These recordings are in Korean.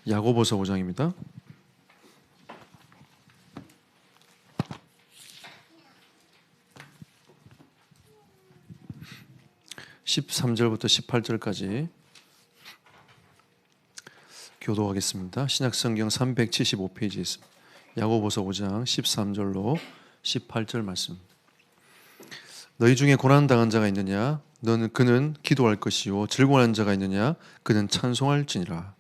야고보서 5장입니다. 13절부터 18절까지 교도하겠습니다. 신약성경 375페이지에 있습니다. 야고보서 5장 13절로 18절 말씀. 너희 중에 고난당한 자가 있느냐? 그는 기도할 것이요 즐거워하는 자가 있느냐? 그는 찬송할지니라.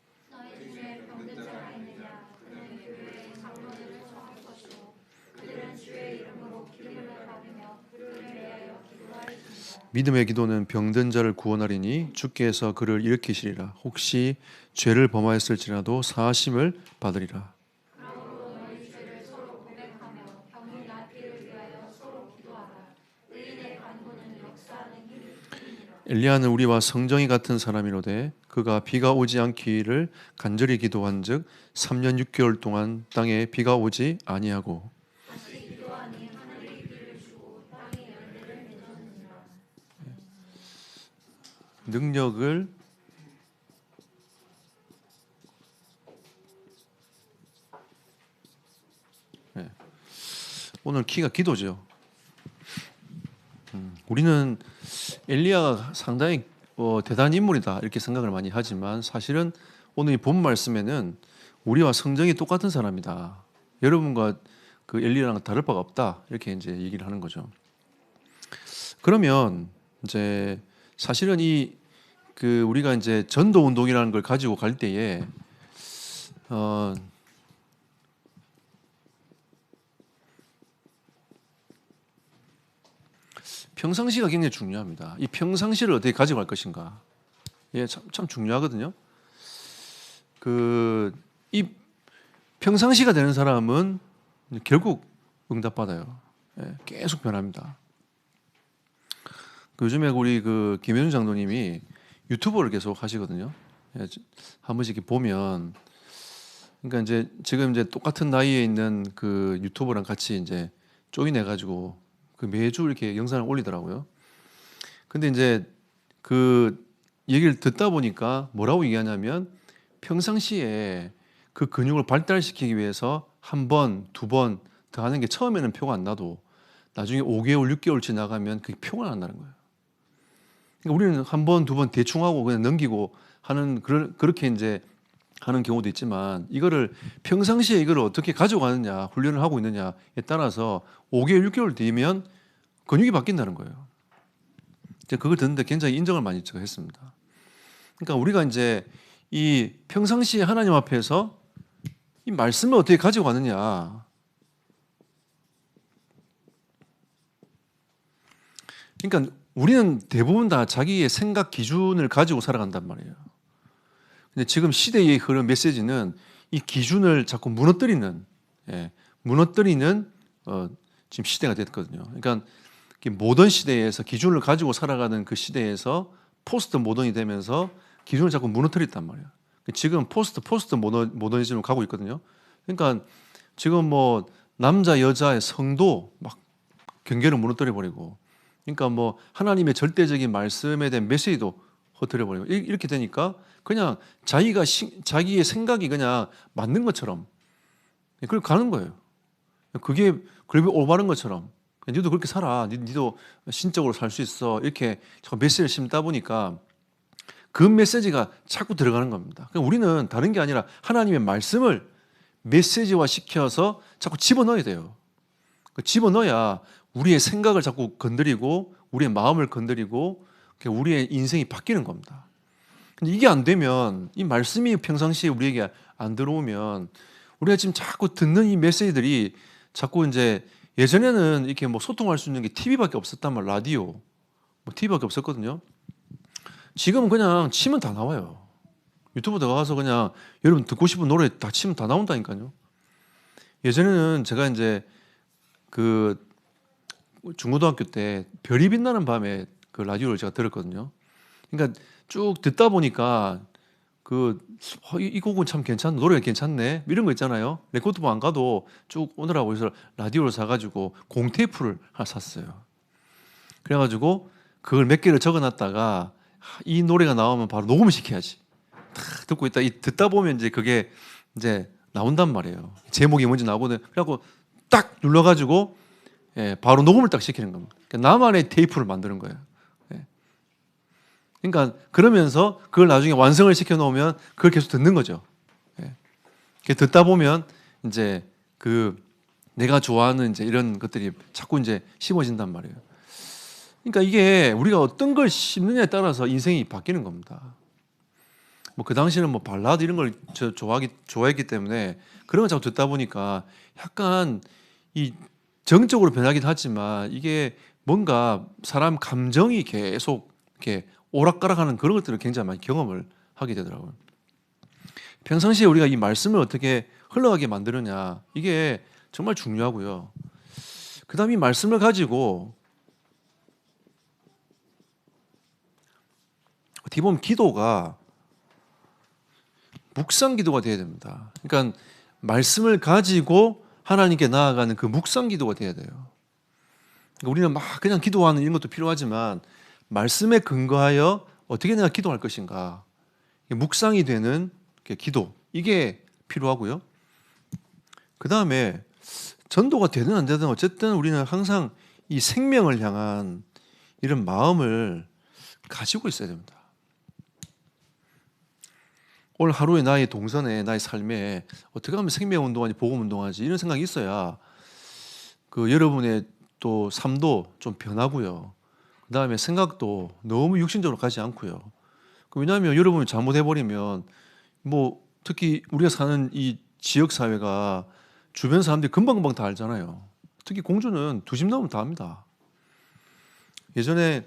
믿음의 기도는 병든 자를 구원하리니 주께서 그를 일으키시리라. 혹시 죄를 범하였을지라도 사하심을 받으리라. 엘리야는 우리와 성정이 같은 사람이로되 그가 비가 오지 않기를 간절히 기도한즉 3년 6개월 동안 땅에 비가 오지 아니하고 능력을 오늘 키가 기도죠. 우리는 엘리야가 상당히 대단한 인물이다 이렇게 생각을 많이 하지만 사실은 오늘 이 본 말씀에는 우리와 성정이 똑같은 사람이다. 여러분과 그 엘리야랑 다를 바가 없다 이렇게 이제 얘기를 하는 거죠. 그러면 이제 사실은 우리가 이제 전도 운동이라는 걸 가지고 갈 때에 평상시가 굉장히 중요합니다. 이 평상시를 어떻게 가지고 갈 것인가, 참 중요하거든요. 이 평상시가 되는 사람은 결국 응답받아요. 계속 변합니다. 요즘에 우리 김현준 장로님이 유튜버를 계속 하시거든요. 한 번씩 이렇게 보면, 그러니까 이제 지금 이제 똑같은 나이에 있는 그 유튜버랑 같이 이제 조인해 가지고 매주 이렇게 영상을 올리더라고요. 근데 이제 그 얘기를 듣다 보니까 뭐라고 얘기하냐면 평상시에 그 근육을 발달시키기 위해서 한 번, 두 번 더 하는 게 처음에는 표가 안 나도 나중에 5개월, 6개월 지나가면 그게 표가 난다는 거예요. 그러니까 우리는 한 번, 두 번 대충 하고 그냥 넘기고 하는 그렇게 이제 하는 경우도 있지만 이거를 평상시에 이걸 어떻게 가져가느냐, 훈련을 하고 있느냐에 따라서 5개월, 6개월 뒤면 근육이 바뀐다는 거예요. 이제 그걸 듣는데 굉장히 인정을 많이 제가 했습니다. 그러니까 우리가 이제 이 평상시에 하나님 앞에서 이 말씀을 어떻게 가지고 가느냐. 그러니까 우리는 대부분 다 자기의 생각 기준을 가지고 살아간단 말이에요. 근데 지금 시대의 흐름 메시지는 이 기준을 자꾸 무너뜨리는 지금 시대가 됐거든요. 그러니까 모던 시대에서 기준을 가지고 살아가는 그 시대에서 포스트 모던이 되면서 기준을 자꾸 무너뜨렸단 말이에요. 지금 포스트 모더니즘으로 가고 있거든요. 그러니까 지금 뭐 남자 여자의 성도 막 경계를 무너뜨려 버리고, 그러니까 뭐 하나님의 절대적인 말씀에 대한 메시지도 허트려 버리고 이렇게 되니까 그냥 자기의 생각이 그냥 맞는 것처럼 그걸 가는 거예요. 그게 올바른 것처럼 니도 그렇게 살아, 니도 신적으로 살 수 있어 이렇게 메시지를 심다 보니까 그 메시지가 자꾸 들어가는 겁니다. 그러니까 우리는 다른 게 아니라 하나님의 말씀을 메시지화 시켜서 자꾸 집어넣어야 돼요. 집어넣어야 우리의 생각을 자꾸 건드리고 우리의 마음을 건드리고 우리의 인생이 바뀌는 겁니다. 근데 이게 안 되면, 이 말씀이 평상시에 우리에게 안 들어오면 우리가 지금 자꾸 듣는 이 메시지들이 자꾸 이제, 예전에는 이렇게 뭐 소통할 수 있는 게 TV밖에 없었단 말이에요. 라디오, 뭐 TV밖에 없었거든요. 지금은 그냥 치면 다 나와요. 유튜브 들어가서 그냥 여러분 듣고 싶은 노래 다 치면 다 나온다니까요. 예전에는 제가 이제 중고등학교 때 별이 빛나는 밤에 그 라디오를 제가 들었거든요. 그러니까 쭉 듣다 보니까 이 곡은 참 괜찮네, 노래가 괜찮네 이런 거 있잖아요. 레코드방 안 가도 쭉 오느라고 해서 라디오를 사가지고 공테이프를 하나 샀어요. 그래가지고 그걸 몇 개를 적어놨다가 이 노래가 나오면 바로 녹음을 시켜야지. 탁 듣고 있다. 듣다 보면 이제 그게 이제 나온단 말이에요. 제목이 뭔지 나오거든. 그래갖고 딱 눌러가지고 예, 바로 녹음을 딱 시키는 겁니다. 그러니까 나만의 테이프를 만드는 거예요. 예. 그러니까 그러면서 그걸 나중에 완성을 시켜 놓으면 그걸 계속 듣는 거죠. 예. 듣다 보면 이제 그 내가 좋아하는 이제 이런 것들이 자꾸 이제 심어진단 말이에요. 그러니까 이게 우리가 어떤 걸 심느냐에 따라서 인생이 바뀌는 겁니다. 뭐 그 당시에는 뭐 발라드 이런 걸 좋아했기 때문에 그런 걸 자꾸 듣다 보니까 약간 이 정적으로 변하긴 하지만 이게 뭔가 사람 감정이 계속 이렇게 오락가락하는 그런 것들을 굉장히 많이 경험을 하게 되더라고요. 평상시에 우리가 이 말씀을 어떻게 흘러가게 만드느냐 이게 정말 중요하고요. 그다음 이 말씀을 가지고 어떻게 보면 기도가 묵상 기도가 돼야 됩니다. 그러니까 말씀을 가지고 하나님께 나아가는 그 묵상 기도가 돼야 돼요. 그러니까 우리는 막 그냥 기도하는 이런 것도 필요하지만 말씀에 근거하여 어떻게 내가 기도할 것인가 묵상이 되는 기도 이게 필요하고요. 그 다음에 전도가 되든 안 되든 어쨌든 우리는 항상 이 생명을 향한 이런 마음을 가지고 있어야 됩니다. 오늘 하루의 나의 동선에 나의 삶에 어떻게 하면 생명운동하지 복음운동하지 이런 생각이 있어야 그 여러분의 또 삶도 좀 변하고요. 그 다음에 생각도 너무 육신적으로 가지 않고요. 왜냐하면 여러분이 잘못해버리면 뭐 특히 우리가 사는 이 지역사회가 주변 사람들이 금방금방 다 알잖아요. 특히 공주는 두 집 넘으면 다 압니다. 예전에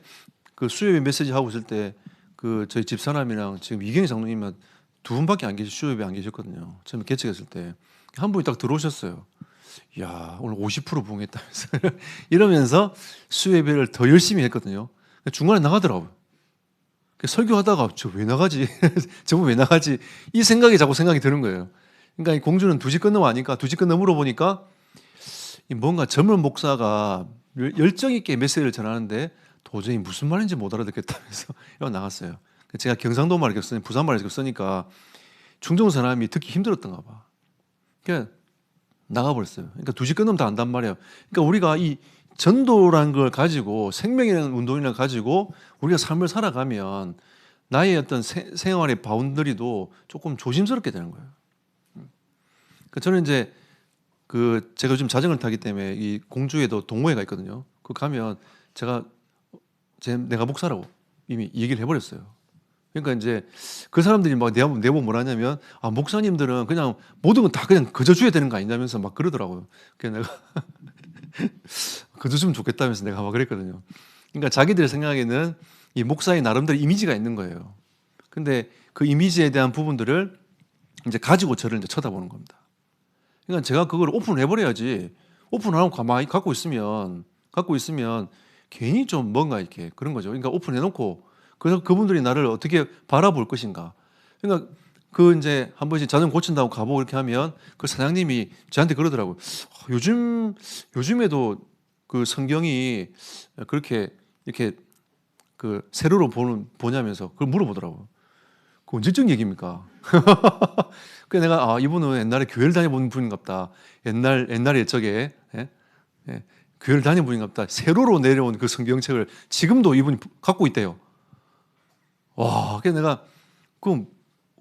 그 수요예배 메시지 하고 있을 때 그 저희 집사람이랑 지금 이경희 장로님은 두 분밖에 안 계시 수요예배 안 계셨거든요. 처음에 개척했을 때 한 분이 딱 들어오셨어요. 야 오늘 50% 부응했다면서 이러면서 수요예배를 더 열심히 했거든요. 중간에 나가더라고요. 설교하다가 저 왜 나가지? 저분 왜 나가지? 이 생각이 자꾸 생각이 드는 거예요. 그러니까 이 공주는 2시 끝나고 하니까 2시 끝나고 물어보니까 뭔가 젊은 목사가 열정 있게 메시지를 전하는데 도저히 무슨 말인지 못 알아듣겠다면서 나갔어요. 제가 경상도 말을 계속 쓰니 부산 말을 계속 쓰니까 중동 사람이 듣기 힘들었던가 봐. 그러니까 나가버렸어요. 그러니까 2시 끝나면 다 안단 말이에요. 그러니까 우리가 이 전도라는 걸 가지고 생명이라는 운동이라는 걸 가지고 우리가 삶을 살아가면 나의 어떤 생활의 바운더리도 조금 조심스럽게 되는 거예요. 그러니까 저는 이제 그 제가 요즘 자전거를 타기 때문에 이 공주에도 동호회가 있거든요. 그 가면 내가 목사라고 이미 얘기를 해버렸어요. 그러니까 이제 그 사람들이 막 내보고 뭐라 하냐면 목사님들은 그냥 모든 건 다 그냥 그저 줘야 되는 거 아니냐면서 막 그러더라고요. 그래서 내가 그저 주면 좋겠다면서 내가 막 그랬거든요. 그러니까 자기들 생각에는 이 목사의 나름대로 이미지가 있는 거예요. 근데 그 이미지에 대한 부분들을 이제 가지고 저를 이제 쳐다보는 겁니다. 그러니까 제가 그걸 오픈을 해버려야지. 오픈하고 가만히 갖고 있으면 괜히 좀 뭔가 이렇게 그런 거죠. 그러니까 오픈해놓고 그래서 그분들이 나를 어떻게 바라볼 것인가. 그러니까 그 이제 한 번씩 자전거 고친다고 가보고 이렇게 하면 그 사장님이 저한테 그러더라고요. 요즘에도 그 성경이 그렇게 이렇게 그 세로로 보냐면서 그걸 물어보더라고요. 그 언제적 얘기입니까? 그래서 내가 이분은 옛날에 교회를 다녀본 분인갑다. 옛날에 저게 교회를 다녀본 분인갑다. 세로로 내려온 그 성경책을 지금도 이분이 갖고 있대요. 와, 그래서 내가 그럼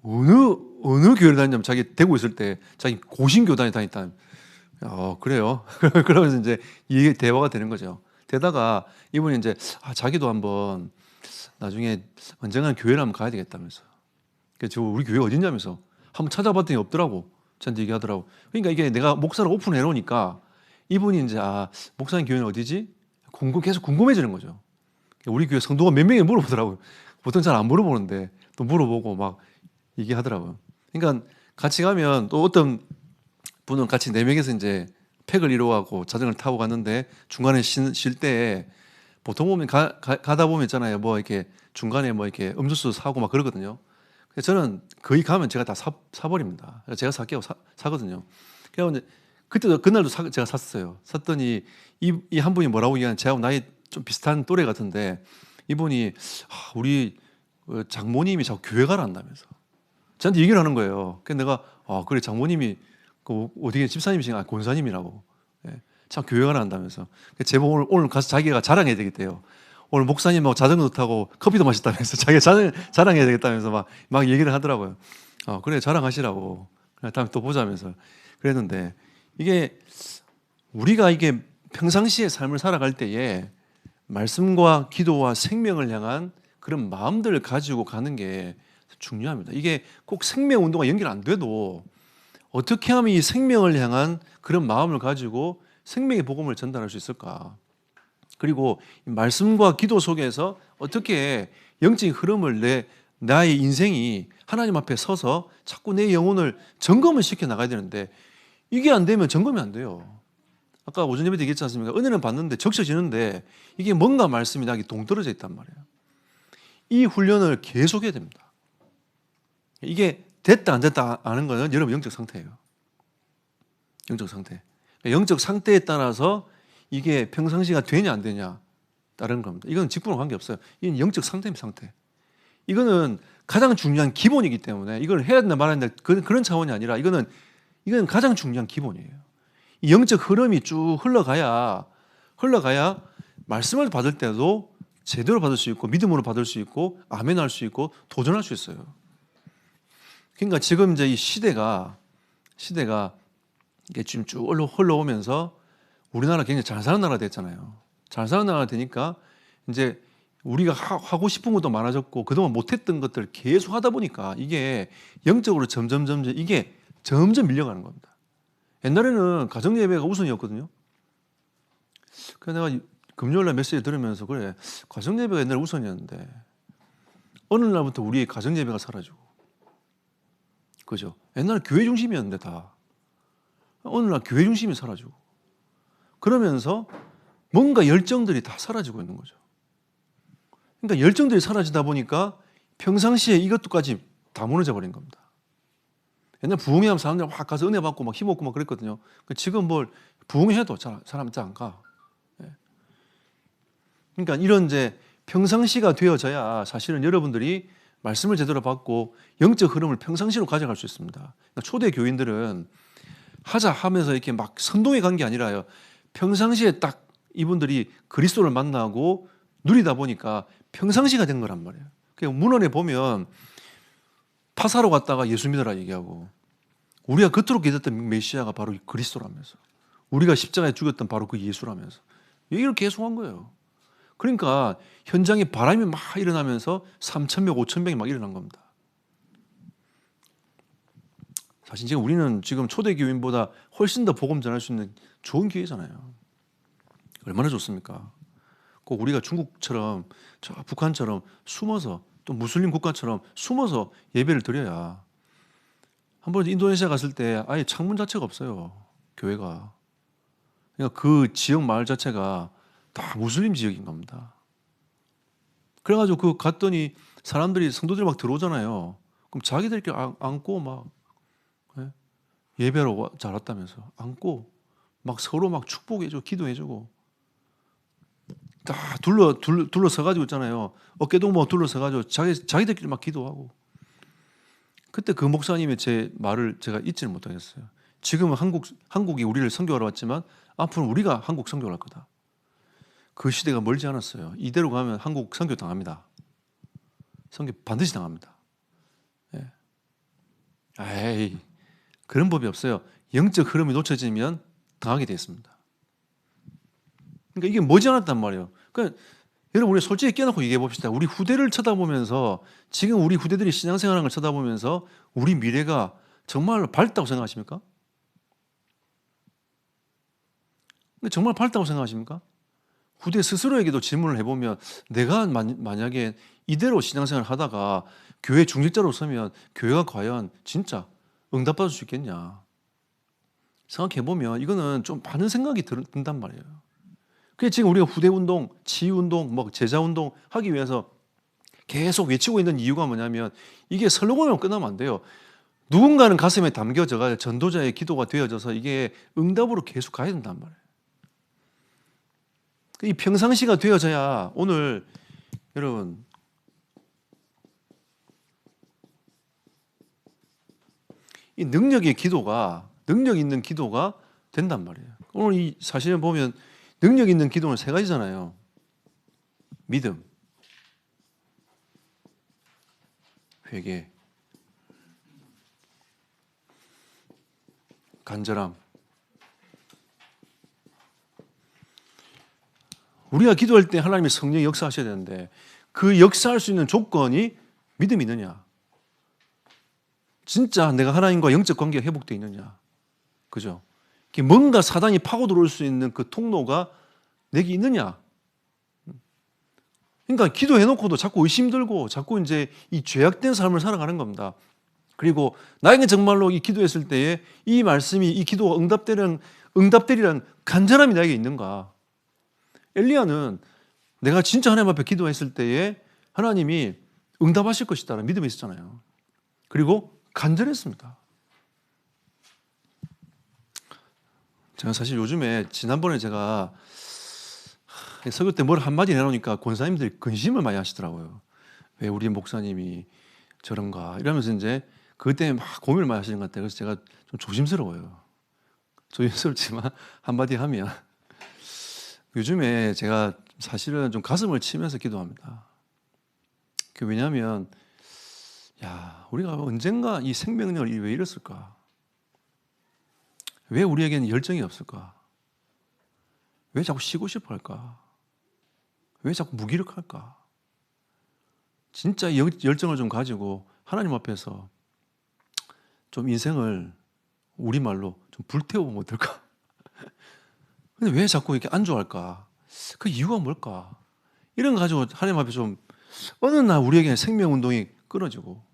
어느 교회를 다녔냐면 자기 대구 있을 때 자기 고신교단에 다녔다. 그래요. 그러면서 이제 이게 대화가 되는 거죠. 되다가 이분이 이제 자기도 한번 나중에 언젠가는 교회를 한번 가야 되겠다면서. 그래서 우리 교회 어딨냐면서 한번 찾아봤더니 없더라고. 저한테 얘기하더라고. 그러니까 이게 내가 목사를 오픈해 놓으니까 이분이 이제 목사님 교회는 어디지? 계속 궁금해지는 거죠. 우리 교회 성도가 몇 명이 물어보더라고요. 보통 잘 안 물어보는데 또 물어보고 막 얘기하더라고요. 그러니까 같이 가면 또 어떤 분은 같이 4명에서 이제 팩을 이루어가고 자전거를 타고 갔는데 중간에 쉴 때 보통 보면 가다 보면 있잖아요. 뭐 이렇게 중간에 뭐 이렇게 음료수 사고 막 그러거든요. 그래서 저는 거의 가면 제가 다 사버립니다. 제가 살게요. 사거든요. 그래서 이제 그때도 그날도 제가 샀어요. 샀더니 이 한 분이 뭐라고 얘기하는 제하고 나이 좀 비슷한 또래 같은데 이분이 우리 장모님이 자꾸 교회 가라 한다면서. 저한테 얘기를 하는 거예요. 그래서 내가 그래 장모님이 그 어떻게 집사님이신가 권사님이라고. 예. 참 교회가 한다면서. 제보 오늘 가서 자기가 자랑해야 되겠대요. 오늘 목사님하고 자전거도 타고 커피도 마셨다면서 자기가 자랑해야 되겠다면서 막 얘기를 하더라고요. 그래 자랑하시라고. 다음에 또 보자면서 그랬는데 이게 우리가 이게 평상시의 삶을 살아갈 때에 말씀과 기도와 생명을 향한 그런 마음들을 가지고 가는 게 중요합니다. 이게 꼭 생명 운동과 연결 안 돼도 어떻게 하면 이 생명을 향한 그런 마음을 가지고 생명의 복음을 전달할 수 있을까? 그리고 말씀과 기도 속에서 어떻게 영적인 흐름을 나의 인생이 하나님 앞에 서서 자꾸 내 영혼을 점검을 시켜 나가야 되는데 이게 안 되면 점검이 안 돼요. 아까 오전 예배 때 얘기했지 않습니까? 은혜는 받는데 적셔지는데 이게 뭔가 말씀이 나기 동떨어져 있단 말이에요. 이 훈련을 계속해야 됩니다. 이게 됐다 안 됐다 아는 거는 여러분 영적 상태예요. 영적 상태. 영적 상태에 따라서 이게 평상시가 되냐 안 되냐 다른 겁니다. 이건 직분과 관계없어요. 이건 영적 상태입니다. 상태. 이거는 가장 중요한 기본이기 때문에 이걸 해야 된다 말아야 된다 그런 차원이 아니라 이거는 가장 중요한 기본이에요. 이 영적 흐름이 쭉 흘러가야 말씀을 받을 때도 제대로 받을 수 있고 믿음으로 받을 수 있고 아멘할 수 있고 도전할 수 있어요. 그러니까 지금 이제 이 시대가 이게 지금 쭉 흘러오면서 우리나라 굉장히 잘 사는 나라가 됐잖아요. 잘 사는 나라가 되니까 이제 우리가 하고 싶은 것도 많아졌고 그동안 못했던 것들을 계속 하다 보니까 이게 영적으로 점점 이게 점점 밀려가는 겁니다. 옛날에는 가정예배가 우선이었거든요. 그래서 내가 금요일날 메시지 들으면서 그래 가정예배가 옛날에 우선이었는데 어느 날부터 우리의 가정예배가 사라지고 그죠? 옛날에 교회 중심이었는데 다 어느 날 교회 중심이 사라지고 그러면서 뭔가 열정들이 다 사라지고 있는 거죠. 그러니까 열정들이 사라지다 보니까 평상시에 이것도까지 다 무너져 버린 겁니다. 옛날 부흥회 하면 사람들 막 가서 은혜 받고 막 힘없고 막 그랬거든요. 지금 뭘 부흥회도 사람 잘 안 가. 그러니까 이런 이제 평상시가 되어져야 사실은 여러분들이 말씀을 제대로 받고 영적 흐름을 평상시로 가져갈 수 있습니다. 그러니까 초대 교인들은 하자 하면서 이렇게 막 선동에 간 게 아니라요. 평상시에 딱 이분들이 그리스도를 만나고 누리다 보니까 평상시가 된 거란 말이에요. 그러니까 문헌에 보면 파사로 갔다가 예수 믿어라 얘기하고 우리가 겉으로 기대했던 메시아가 바로 그리스도라면서 우리가 십자가에 죽였던 바로 그 예수라면서 얘기를 계속 한 거예요. 그러니까 현장에 바람이 막 일어나면서 3,000명, 5,000명이 막 일어난 겁니다. 사실 지금 우리는 지금 초대교인보다 훨씬 더 복음 전할 수 있는 좋은 기회잖아요. 얼마나 좋습니까? 꼭 우리가 중국처럼 저 북한처럼 숨어서 또 무슬림 국가처럼 숨어서 예배를 드려야 한번 인도네시아 갔을 때 아예 창문 자체가 없어요. 교회가. 그러니까 그 지역 마을 자체가 다 무슬림 지역인 겁니다. 그래가지고 갔더니 사람들이 성도들이 막 들어오잖아요. 그럼 자기들끼리 안고 막 예배로 잘 왔다면서 안고 막 서로 막 축복해주고 기도해주고 다 둘러서가지고 있잖아요. 어깨동무 둘러서가지고 자기들끼리 막 기도하고. 그때 그 목사님의 제 말을 제가 잊지를 못하겠어요. 지금은 한국이 우리를 선교하러 왔지만 앞으로는 우리가 한국 선교를 할 거다. 그 시대가 멀지 않았어요. 이대로 가면 한국 선교 당합니다. 선교 반드시 당합니다. 예. 에이, 그런 법이 없어요. 영적 흐름이 놓쳐지면 당하게 되어 있습니다. 그러니까 이게 머지않았단 말이에요. 그러니까 여러분 우리 솔직히 깨놓고 얘기해 봅시다. 우리 후대를 쳐다보면서 지금 우리 후대들이 신앙생활하는 걸 쳐다보면서 우리 미래가 정말 밝다고 생각하십니까? 정말 밝다고 생각하십니까? 후대 스스로에게도 질문을 해보면 내가 만약에 이대로 신앙생활을 하다가 교회 중직자로 서면 교회가 과연 진짜 응답받을 수 있겠냐 생각해보면 이거는 좀 많은 생각이 든단 말이에요. 그래서 지금 우리가 후대운동, 치유운동, 뭐 제자운동 하기 위해서 계속 외치고 있는 이유가 뭐냐면 이게 슬로건으로 끝나면 안 돼요. 누군가는 가슴에 담겨져가 전도자의 기도가 되어져서 이게 응답으로 계속 가야 된단 말이에요. 이 평상시가 되어져야 오늘 여러분 이 능력 있는 기도가 된단 말이에요. 오늘 이 사실을 보면 능력 있는 기도는 세 가지잖아요. 믿음, 회개, 간절함. 우리가 기도할 때 하나님의 성령이 역사하셔야 되는데 그 역사할 수 있는 조건이 믿음이 있느냐, 진짜 내가 하나님과 영적 관계가 회복되어 있느냐, 그죠? 뭔가 사단이 파고 들어올 수 있는 그 통로가 내게 있느냐. 그러니까 기도해놓고도 자꾸 의심 들고 자꾸 이제 이 죄악된 삶을 살아가는 겁니다. 그리고 나에게 정말로 이 기도했을 때에 이 말씀이, 이 기도가 응답되리라는 간절함이 나에게 있는가. 엘리야는 내가 진짜 하나님 앞에 기도했을 때에 하나님이 응답하실 것이다라는 믿음이 있었잖아요. 그리고 간절했습니다. 제가 사실 요즘에 지난번에 제가 설교 때 뭘 한마디 내놓으니까 권사님들이 근심을 많이 하시더라고요. 왜 우리 목사님이 저런가 이러면서 이제 그것 때문에 막 고민을 많이 하시는 것 같아요. 그래서 제가 좀 조심스러워요. 조심스럽지만 한마디 하면 요즘에 제가 사실은 좀 가슴을 치면서 기도합니다. 왜냐하면 우리가 언젠가 이 생명력을 왜 잃었을까? 왜 우리에게는 열정이 없을까? 왜 자꾸 쉬고 싶어 할까? 왜 자꾸 무기력할까? 진짜 열정을 좀 가지고 하나님 앞에서 좀 인생을 우리말로 좀 불태워보면 어떨까? 근데 왜 자꾸 이렇게 안주할까? 그 이유가 뭘까? 이런 거 가지고 하나님 앞에 좀 어느 날 우리에게 생명운동이 끊어지고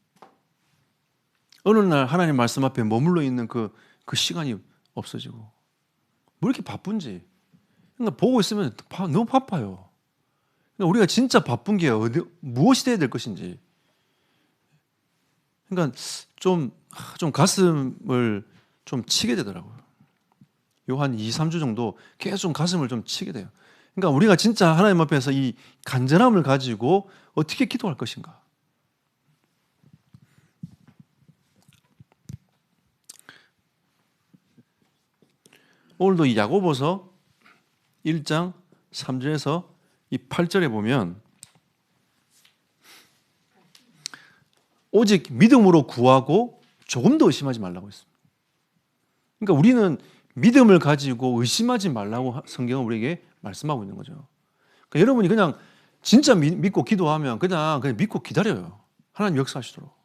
어느 날 하나님 말씀 앞에 머물러 있는 그 시간이 없어지고 뭐 이렇게 바쁜지. 그러니까 보고 있으면 너무 바빠요. 그러니까 우리가 진짜 바쁜 게 무엇이 돼야 될 것인지. 그러니까 좀 가슴을 좀 치게 되더라고요. 요 한 2, 3주 정도 계속 좀 가슴을 좀 치게 돼요. 그러니까 우리가 진짜 하나님 앞에서 이 간절함을 가지고 어떻게 기도할 것인가. 오늘도 이 야고보서 1장 3절에서 이 8절에 보면 오직 믿음으로 구하고 조금 더 의심하지 말라고 했습니다. 그러니까 우리는 믿음을 가지고 의심하지 말라고 성경은 우리에게 말씀하고 있는 거죠. 그러니까 여러분이 그냥 진짜 믿고 기도하면 그냥 믿고 기다려요. 하나님 역사하시도록.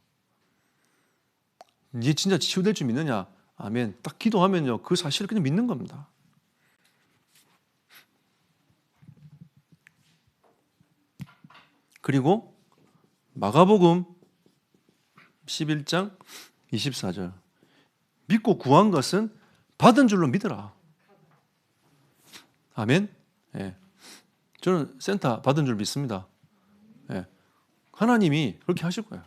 이제 진짜 치유될 줄 믿느냐? 아멘. 딱 기도하면요, 그 사실을 그냥 믿는 겁니다. 그리고 마가복음 11장 24절. 믿고 구한 것은 받은 줄로 믿어라. 아멘. 예. 저는 센터 받은 줄 믿습니다. 예. 하나님이 그렇게 하실 거예요.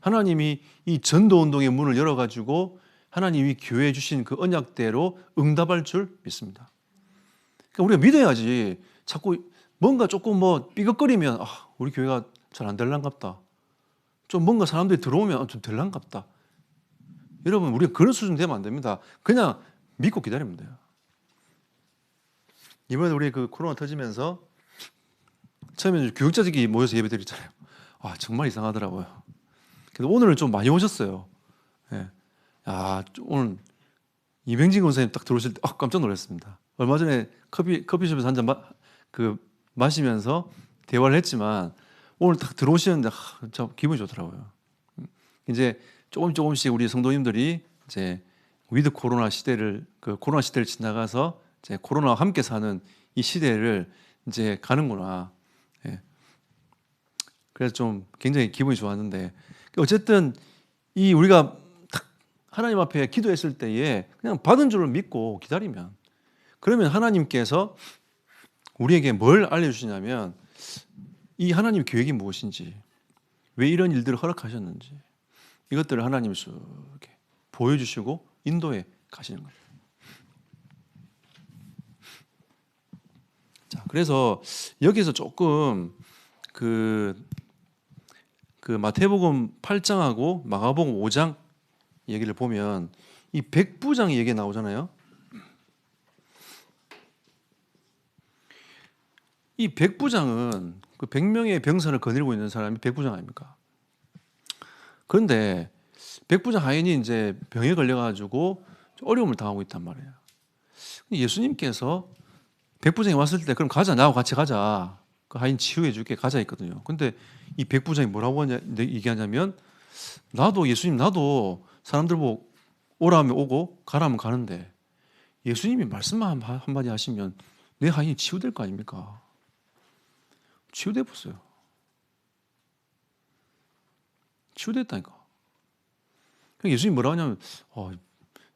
하나님이 이 전도운동의 문을 열어가지고 하나님이 교회에 주신 그 언약대로 응답할 줄 믿습니다. 그러니까 우리가 믿어야지. 자꾸 뭔가 조금 삐걱거리면 우리 교회가 잘 안 될란갑다. 좀 뭔가 사람들이 들어오면 좀 될란갑다. 여러분, 우리가 그런 수준 되면 안 됩니다. 그냥 믿고 기다리면 돼요. 이번에 우리 그 코로나 터지면서 처음에 교육자들이 모여서 예배 드렸잖아요. 정말 이상하더라고요. 그래서 오늘은 좀 많이 오셨어요. 예. 오늘 이병진 권사님 딱 들어오실 때 깜짝 놀랐습니다. 얼마 전에 커피숍에서 한 잔 마시면서 대화를 했지만 오늘 딱 들어오시는데 참 기분이 좋더라고요. 이제 조금씩 우리 성도님들이 이제 위드 코로나 시대를 코로나 시대를 지나가서 이제 코로나와 함께 사는 이 시대를 이제 가는구나. 예. 그래서 좀 굉장히 기분이 좋았는데 어쨌든 이 우리가 딱 하나님 앞에 기도했을 때에 그냥 받은 줄을 믿고 기다리면 그러면 하나님께서 우리에게 뭘 알려주시냐면 이 하나님 계획이 무엇인지 왜 이런 일들을 허락하셨는지 이것들을 하나님이 이렇게 보여주시고 인도해 가시는 거예요. 자, 그래서 여기서 조금 그 마태복음 8장하고 마가복음 5장 얘기를 보면 이 백부장 얘기 나오잖아요. 이 백부장은 그 100명의 병사를 거느리고 있는 사람이 백부장 아닙니까? 그런데 백부장 하인이 이제 병에 걸려가지고 어려움을 당하고 있단 말이에요. 예수님께서 백부장이 왔을 때 그럼 가자, 나하고 같이 가자. 그 하인 치유해 줄게, 가자 했거든요. 근데 이 백부장이 뭐라고 얘기하냐면 나도 예수님 나도 사람들 보고 오라 하면 오고 가라 하면 가는데 예수님이 말씀만 한마디 하시면 내 하인이 치유될 거 아닙니까? 치유돼 봤어요. 치유됐다니까. 예수님이 뭐라 하냐면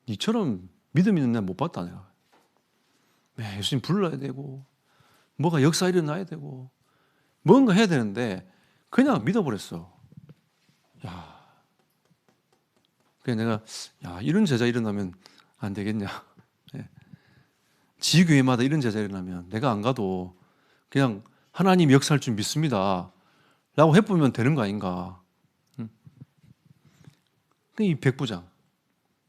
니처럼 믿음 있는 날 못 봤다 내가. 예수님 불러야 되고 뭐가 역사 일어나야 되고 뭔가 해야 되는데 그냥 믿어버렸어. 야, 그래서 내가 이런 제자 일어나면 안 되겠냐. 예. 지교회마다 이런 제자 일어나면 내가 안 가도 그냥 하나님 역사할 줄 믿습니다 라고 해보면 되는 거 아닌가. 이 백부장,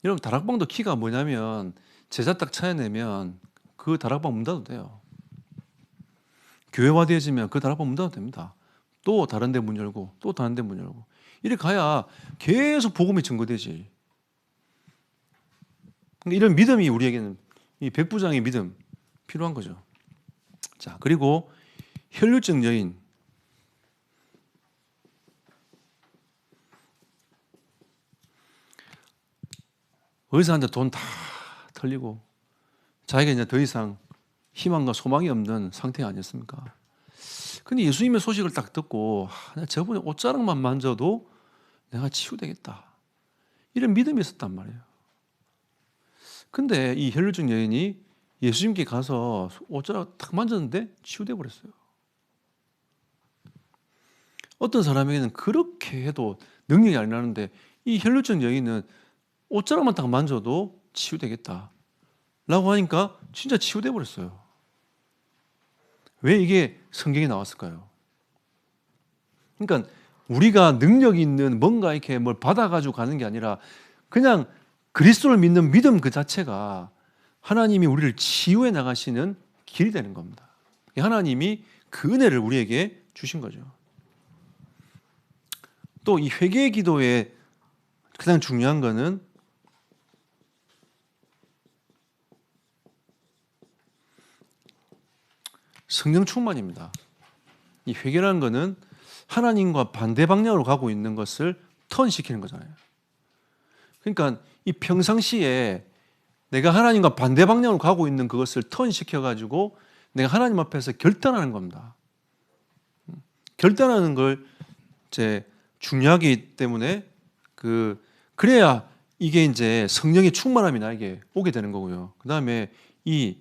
여러분 다락방도 키가 뭐냐면 제자 딱 차려내면 그 다락방 문 닫아도 돼요. 교회화되어지면 그 다락방 문 닫아도 됩니다. 또 다른 데 문 열고 또 다른 데 문 열고 이렇게 가야 계속 복음이 증거되지. 이런 믿음이 우리에게는 이 백부장의 믿음 필요한 거죠. 자, 그리고 혈류증 여인. 의사한테 돈 다 털리고 자기가 이제 더 이상 희망과 소망이 없는 상태 아니었습니까? 근데 예수님의 소식을 딱 듣고 내가 저번에 옷자락만 만져도 내가 치유되겠다. 이런 믿음이 있었단 말이에요. 근데 이 혈류증 여인이 예수님께 가서 옷자락 딱 만졌는데 치유돼 버렸어요. 어떤 사람에게는 그렇게 해도 능력이 안 나는데 이 혈류증 여인은 옷자락만 딱 만져도 치유되겠다 라고 하니까 진짜 치유돼 버렸어요. 왜 이게 성경에 나왔을까요? 그러니까 우리가 능력이 있는 뭔가 이렇게 뭘 받아가지고 가는 게 아니라 그냥 그리스도를 믿는 믿음 그 자체가 하나님이 우리를 치유해 나가시는 길이 되는 겁니다. 하나님이 그 은혜를 우리에게 주신 거죠. 또 이 회개의 기도에 가장 중요한 거는 성령 충만입니다. 이 회개라는 거는 하나님과 반대 방향으로 가고 있는 것을 턴시키는 거잖아요. 그러니까 이 평상시에 내가 하나님과 반대 방향으로 가고 있는 그것을 턴시켜가지고 내가 하나님 앞에서 결단하는 겁니다. 결단하는 걸 이제 중요하기 때문에 그래야 이게 이제 성령의 충만함이 나에게 오게 되는 거고요. 그 다음에 이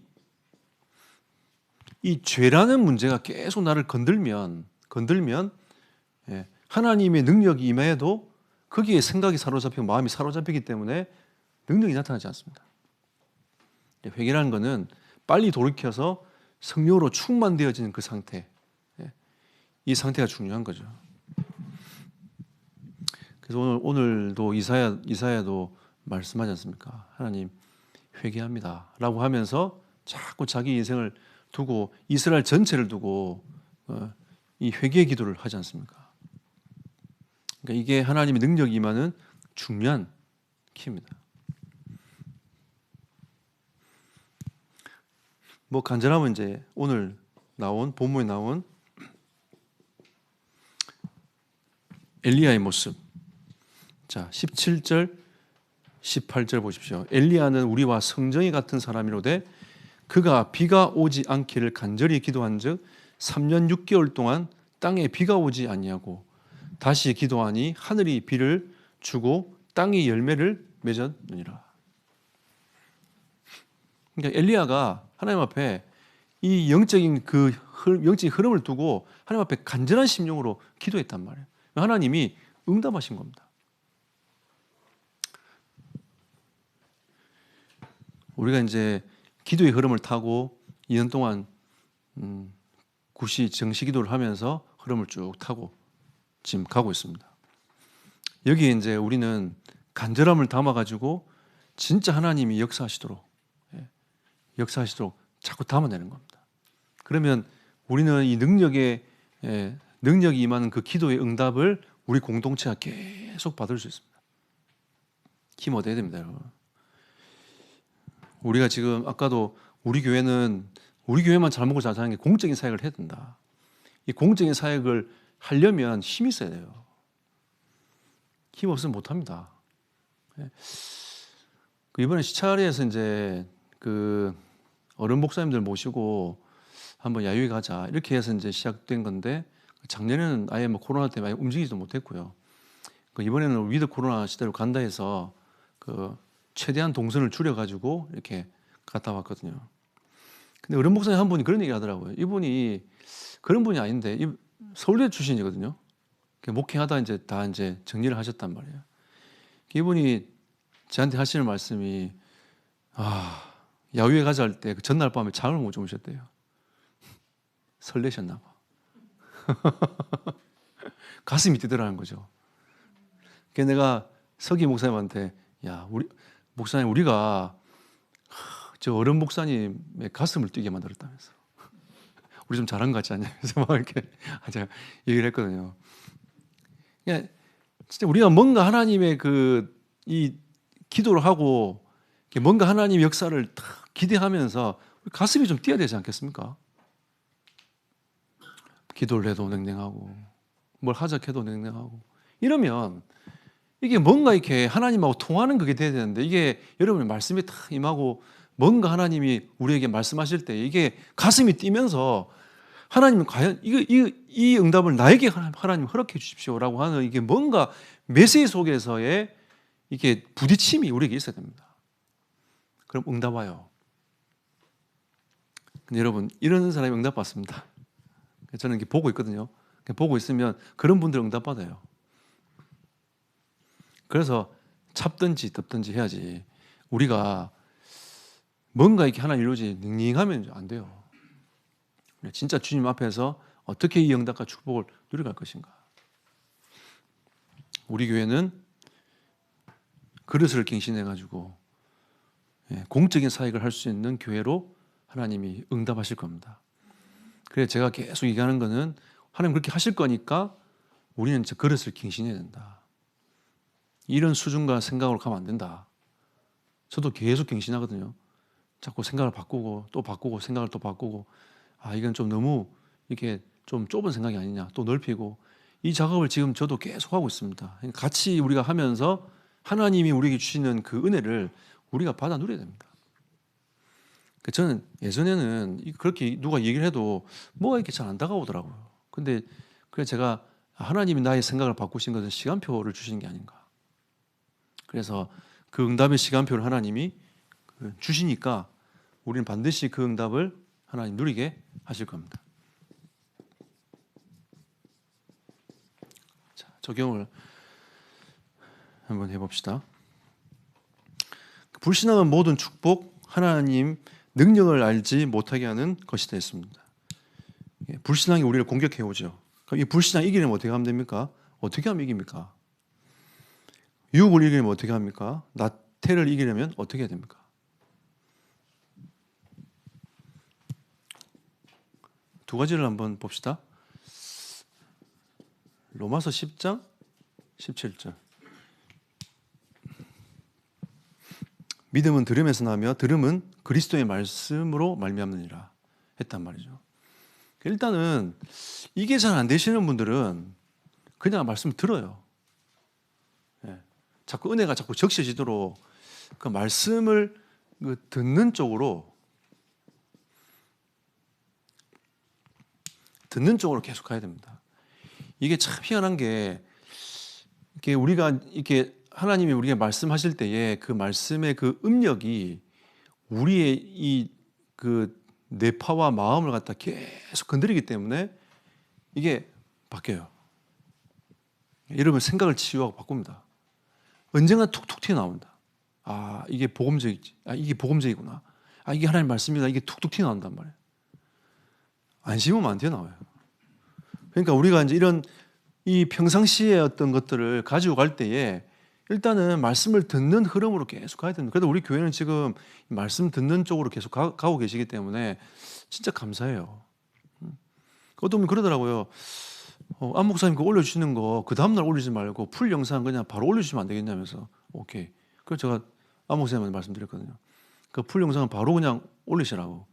죄라는 문제가 계속 나를 건들면 하나님의 능력이 임해도 거기에 생각이 사로잡히고 마음이 사로잡히기 때문에 능력이 나타나지 않습니다. 회개라는 것은 빨리 돌이켜서 성령으로 충만되어지는 그 상태, 이 상태가 중요한 거죠. 그래서 오늘도 이사야도 말씀하지 않습니까? 하나님 회개합니다 라고 하면서 자꾸 자기 인생을 두고 이스라엘 전체를 두고 이 회개의 기도를 하지 않습니까? 그러니까 이게 하나님의 능력이 임하는 중요한 키입니다. 뭐 간절하면 이제 오늘 본문에 나온 엘리야의 모습. 자, 17절, 18절 보십시오. 엘리야는 우리와 성정이 같은 사람이로되 그가 비가 오지 않기를 간절히 기도한즉 3년 6개월 동안 땅에 비가 오지 아니하고 다시 기도하니 하늘이 비를 주고 땅이 열매를 맺었느니라. 그러니까 엘리야가 하나님 앞에 이 영적인 흐름을 두고 하나님 앞에 간절한 심령으로 기도했단 말이에요. 하나님이 응답하신 겁니다. 우리가 이제 기도의 흐름을 타고 2년 동안 굿이 정시기도를 하면서 흐름을 쭉 타고 지금 가고 있습니다. 여기에 이제 우리는 간절함을 담아가지고 진짜 하나님이 역사하시도록 자꾸 담아내는 겁니다. 그러면 우리는 이 능력이 임하는 그 기도의 응답을 우리 공동체가 계속 받을 수 있습니다. 힘 얻어야 됩니다, 여러분. 우리가 지금 아까도 우리 교회만 잘 먹고 잘 사는 게 공적인 사역을 해야 된다. 이 공적인 사역을 하려면 힘이 있어야 돼요. 힘 없으면 못 합니다. 이번에 시차리에서 이제 그 어른 목사님들 모시고 한번 야유회 가자 이렇게 해서 이제 시작된 건데 작년에는 아예 뭐 코로나 때문에 움직이지도 못했고요. 이번에는 위드 코로나 시대로 간다 해서 그 최대한 동선을 줄여가지고 이렇게 갔다 왔거든요. 근데 어른 목사님 한 분이 그런 얘기 하더라고요. 이분이 그런 분이 아닌데 서울대 출신이거든요. 목회하다 이제 다 이제 정리를 하셨단 말이에요. 이분이 저한테 하시는 말씀이 야유회 가자 할 때 그 전날 밤에 잠을 못 주무셨대요. 설레셨나 봐. 가슴이 뛰더라는 거죠. 그래서 내가 서기 목사님한테 목사님 우리가 저 어른 목사님의 가슴을 뛰게 만들었다면서 우리 좀 잘한 것 같지 않냐 그래서 막 이렇게 제가 얘기를 했거든요. 그러니까 진짜 우리가 뭔가 하나님의 이 기도를 하고 뭔가 하나님의 역사를 딱 기대하면서 가슴이 좀 뛰어야 되지 않겠습니까? 기도를 해도 냉랭하고 뭘 하자 해도 냉랭하고 이러면 이게 뭔가 이렇게 하나님하고 통하는 그게 돼야 되는데 이게 여러분의 말씀이 딱 임하고 뭔가 하나님이 우리에게 말씀하실 때 이게 가슴이 뛰면서 하나님은 과연 이 응답을 나에게 하나님 허락해 주십시오라고 하는 이게 뭔가 메시지 속에서의 이게 부딪힘이 우리에게 있어야 됩니다. 그럼 응답 와요. 근데 여러분 이런 사람이 응답 받습니다. 저는 이렇게 보고 있거든요. 보고 있으면 그런 분들 응답 받아요. 그래서 잡든지 덮든지 해야지 우리가 뭔가 이렇게 하나 이루어지 닝닝하면 안 돼요. 진짜 주님 앞에서 어떻게 이 응답과 축복을 누려갈 것인가. 우리 교회는 그릇을 갱신해가지고 공적인 사역을 할 수 있는 교회로 하나님이 응답하실 겁니다. 그래서 제가 계속 얘기하는 거는 하나님 그렇게 하실 거니까 우리는 저 그릇을 갱신해야 된다. 이런 수준과 생각으로 가면 안 된다. 저도 계속 갱신하거든요. 자꾸 생각을 바꾸고 또 바꾸고 생각을 또 바꾸고 이건 좀 너무 이렇게 좀 좁은 생각이 아니냐 또 넓히고 이 작업을 지금 저도 계속 하고 있습니다. 같이 우리가 하면서 하나님이 우리에게 주시는 그 은혜를 우리가 받아 누려야 됩니다. 저는 예전에는 그렇게 누가 얘기를 해도 뭐가 이렇게 잘 안 다가오더라고요. 근데 그래서 제가 하나님이 나의 생각을 바꾸신 것은 시간표를 주시는 게 아닌가. 그래서 그 응답의 시간표를 하나님이 주시니까 우리는 반드시 그 응답을 하나님 누리게 하실 겁니다. 자, 적용을 한번 해봅시다. 불신앙은 모든 축복, 하나님 능력을 알지 못하게 하는 것이 됐습니다. 불신앙이 우리를 공격해 오죠. 그럼 이 불신앙 이기려면 어떻게 하면 됩니까? 어떻게 하면 이깁니까? 유혹을 이기려면 어떻게 합니까? 나태를 이기려면 어떻게 해야 됩니까? 두 가지를 한번 봅시다. 로마서 10장 17절. 믿음은 들음에서 나며 들음은 그리스도의 말씀으로 말미암느니라 했단 말이죠. 일단은 이게 잘 안 되시는 분들은 그냥 말씀을 들어요. 자꾸 은혜가 자꾸 적셔지도록 그 말씀을 듣는 쪽으로 계속 가야 됩니다. 이게 참 희한한 게 이렇게 우리가 이렇게 하나님이 우리에게 말씀하실 때에 그 말씀의 그 음력이 우리의 이 그 뇌파와 마음을 갖다 계속 건드리기 때문에 이게 바뀌어요. 여러분 생각을 치유하고 바꿉니다. 언젠가 툭툭 튀어나온다. 이게 복음적이지. 이게 복음적이구나. 이게 하나님 말씀이다. 이게 툭툭 튀어나온단 말이에요. 안 심으면 안 튀어나와요. 그러니까 우리가 이제 이런 이 평상시의 어떤 것들을 가지고 갈 때에 일단은 말씀을 듣는 흐름으로 계속 가야 됩니다. 그래도 우리 교회는 지금 말씀 듣는 쪽으로 계속 가고 계시기 때문에 진짜 감사해요. 어떤 분 그러더라고요. 안 목사님 그 올려주시는 거 그 다음날 올리지 말고 풀 영상 그냥 바로 올려주시면 안 되겠냐면서. 오케이. 그래서 제가 안 목사님한테 말씀드렸거든요. 그 풀 영상은 바로 그냥 올리시라고.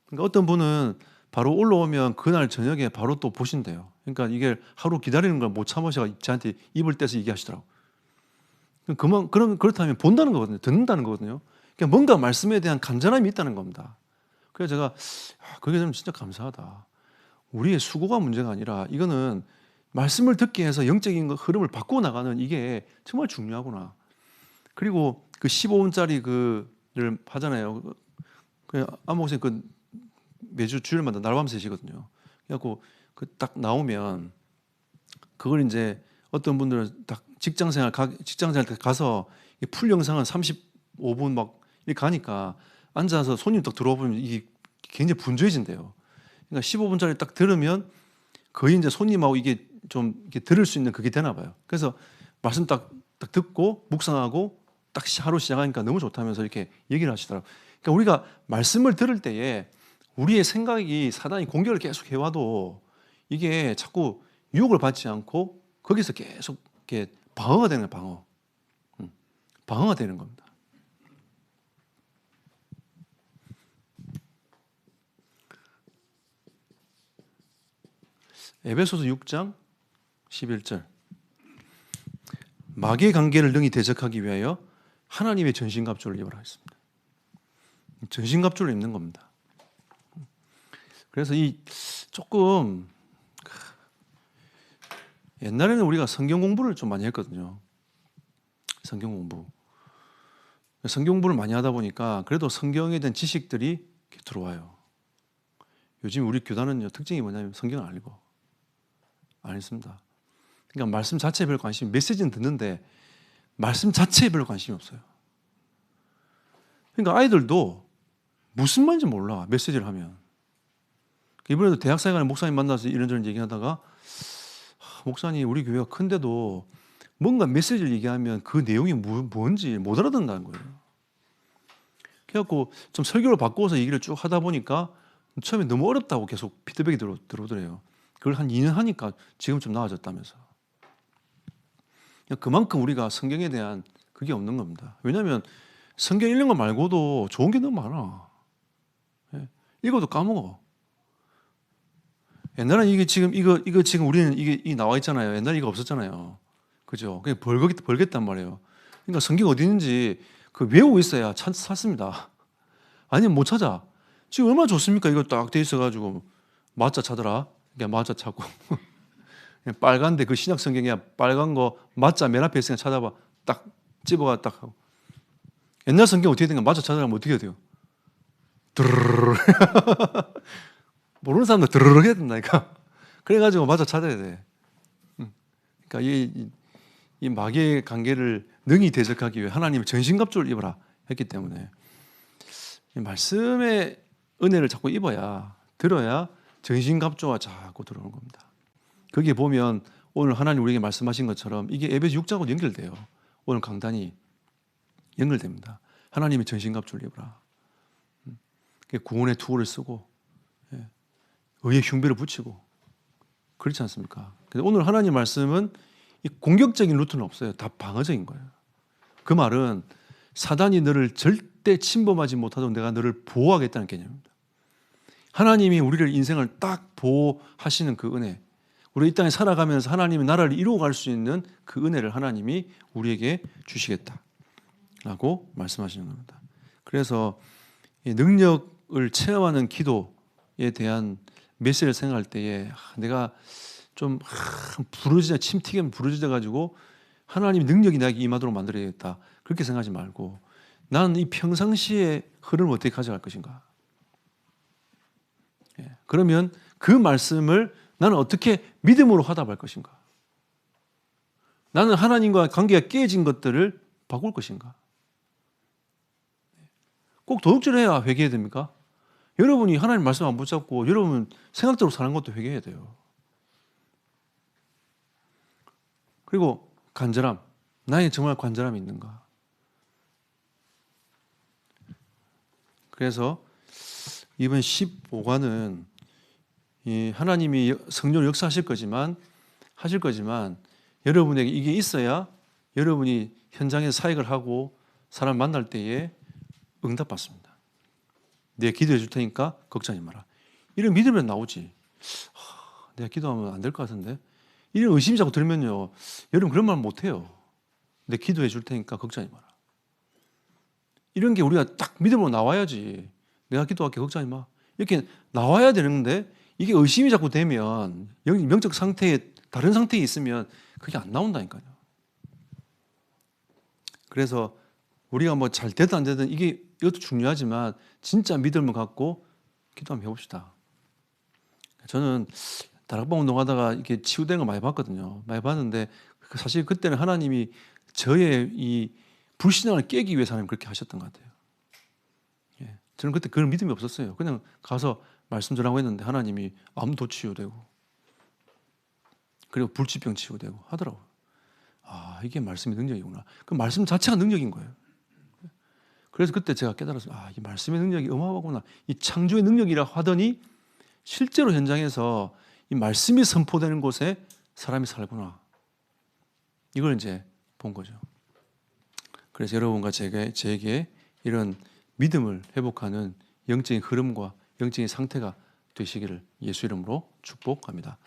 그러니까 어떤 분은 바로 올라오면 그날 저녁에 바로 또 보신대요. 그러니까 이게 하루 기다리는 걸 못 참으셔서 저한테 입을 떼서 얘기하시더라고. 그렇다면 본다는 거거든요. 듣는다는 거거든요. 그러니까 뭔가 말씀에 대한 간절함이 있다는 겁니다. 그래서 제가 그게 좀 진짜 감사하다. 우리의 수고가 문제가 아니라 이거는 말씀을 듣게 해서 영적인 흐름을 바꾸어 나가는 이게 정말 중요하구나. 그리고 그 15분짜리 그를 하잖아요. 안 목사님 그 매주 주일마다 날밤 새시거든요. 그래갖고 그 딱 나오면 그걸 이제 어떤 분들은 딱 직장생활 때 가서 풀 영상은 35분 막 이렇게 가니까 앉아서 손님 딱 들어와 보면 이게 굉장히 분주해진대요. 그러니까 15분짜리 딱 들으면 거의 이제 손님하고 이게 좀 이렇게 들을 수 있는 그게 되나 봐요. 그래서 말씀 딱 듣고 묵상하고 딱 하루 시작하니까 너무 좋다면서 이렇게 얘기를 하시더라고요. 그러니까 우리가 말씀을 들을 때에 우리의 생각이 사단이 공격을 계속 해와도 이게 자꾸 유혹을 받지 않고 거기서 계속 이렇게 방어가 되는 거예요. 방어가 되는 겁니다. 에베소서 6장 11절. 마귀의 관계를 능히 대적하기 위하여 하나님의 전신갑주를 입으라 했습니다. 전신갑주를 입는 겁니다. 그래서 이 조금 옛날에는 우리가 성경 공부를 좀 많이 했거든요. 성경 공부를 많이 하다 보니까 그래도 성경에 대한 지식들이 들어와요. 요즘 우리 교단은요, 특징이 뭐냐면 성경을 안 읽어. 안 읽습니다. 그러니까 말씀 자체에 별로 관심이, 메시지는 듣는데 말씀 자체에 별로 관심이 없어요. 그러니까 아이들도 무슨 말인지 몰라, 메시지를 하면. 이번에도 대학생활에 목사님 만나서 이런저런 얘기하다가 목사님 우리 교회가 큰데도 뭔가 메시지를 얘기하면 그 내용이 뭔지 못 알아듣는다는 거예요. 그래갖고 좀 설교를 바꾸어서 얘기를 쭉 하다 보니까 처음에 너무 어렵다고 계속 피드백이 들어오더래요. 그걸 한 2년 하니까 지금 좀 나아졌다면서. 그만큼 우리가 성경에 대한 그게 없는 겁니다. 왜냐하면 성경 읽는 거 말고도 좋은 게 너무 많아. 읽어도 까먹어. 옛날에 이게 지금 이거 지금 우리는 이게 나와 있잖아요. 옛날에 이거 없었잖아요. 그죠? 그냥 벌겠단 말이에요. 그러니까 성경 어디 있는지 그 외우고 있어야 찾습니다. 아니면 못 찾아. 지금 얼마나 좋습니까? 이거 딱 돼 있어가지고 맞자 찾아라. 그냥 맞자 찾고 빨간데 그 신약 성경이야 빨간 거 맞자 맨 앞에 있으니까 찾아봐. 딱 집어가 딱 하고. 옛날 성경 어떻게 된가 맞자 찾아라면 어떻게 해야 돼요? 드르르르 모르는 사람도 드르르 해야 된다니까. 그래가지고 맞아 찾아야 돼. 그러니까 이 마귀의 관계를 능히 대적하기 위해 하나님의 전신갑주를 입어라 했기 때문에 이 말씀의 은혜를 자꾸 들어야 전신갑주가 자꾸 들어오는 겁니다. 거기에 보면 오늘 하나님 우리에게 말씀하신 것처럼 이게 에베소 6장하고 연결돼요. 오늘 강단이 연결됩니다. 하나님의 전신갑주를 입어라. 구원의 투구를 쓰고 의의 흉배를 붙이고 그렇지 않습니까? 오늘 하나님 말씀은 이 공격적인 루트는 없어요. 다 방어적인 거예요. 그 말은 사단이 너를 절대 침범하지 못하도록 내가 너를 보호하겠다는 개념입니다. 하나님이 우리를 인생을 딱 보호하시는 그 은혜, 우리 이 땅에 살아가면서 하나님의 나라를 이루어갈 수 있는 그 은혜를 하나님이 우리에게 주시겠다라고 말씀하시는 겁니다. 그래서 이 능력을 체험하는 기도에 대한 메시지를 생각할 때에 내가 좀 침 튀기면 부르짖어 가지고 하나님의 능력이 나에게 임하도록 만들어야겠다. 그렇게 생각하지 말고 나는 이 평상시의 흐름을 어떻게 가져갈 것인가. 그러면 그 말씀을 나는 어떻게 믿음으로 화답할 것인가. 나는 하나님과 관계가 깨진 것들을 바꿀 것인가. 꼭 도둑질해야 회개해야 됩니까? 여러분이 하나님 말씀 안 붙잡고 여러분 생각대로 사는 것도 회개해야 돼요. 그리고 간절함. 나에게 정말 간절함이 있는가? 그래서 이번 15과는 하나님이 성령을 역사하실 거지만 하실 거지만 여러분에게 이게 있어야 여러분이 현장에서 사역을 하고 사람 만날 때에 응답받습니다. 내가 기도해 줄 테니까 걱정하지 마라. 이런 믿으면 나오지. 내가 기도하면 안 될 것 같은데. 이런 의심이 자꾸 들면요. 여러분 그런 말 못해요. 내가 기도해 줄 테니까 걱정하지 마라. 이런 게 우리가 딱 믿음으로 나와야지. 내가 기도할게 걱정하지 마. 이렇게 나와야 되는데 이게 의심이 자꾸 되면 영적 상태에 다른 상태에 있으면 그게 안 나온다니까요. 그래서 우리가 뭐 잘 되든 안 되든 이것도 중요하지만 진짜 믿음을 갖고 기도 한번 해봅시다. 저는 다락방 운동하다가 이게 치유되는 거 많이 봤거든요. 많이 봤는데 사실 그때는 하나님이 저의 이 불신앙을 깨기 위해서 하나님 그렇게 하셨던 것 같아요. 예. 저는 그때 그런 믿음이 없었어요. 그냥 가서 말씀 전하고 했는데 하나님이 암도 치유되고 그리고 불치병 치유되고 하더라고요. 아, 이게 말씀의 능력이구나. 그 말씀 자체가 능력인 거예요. 그래서 그때 제가 깨달았어요. 아, 이 말씀의 능력이 어마어마하구나. 이 창조의 능력이라 하더니 실제로 현장에서 이 말씀이 선포되는 곳에 사람이 살구나. 이걸 이제 본 거죠. 그래서 여러분과 제게 이런 믿음을 회복하는 영적인 흐름과 영적인 상태가 되시기를 예수 이름으로 축복합니다.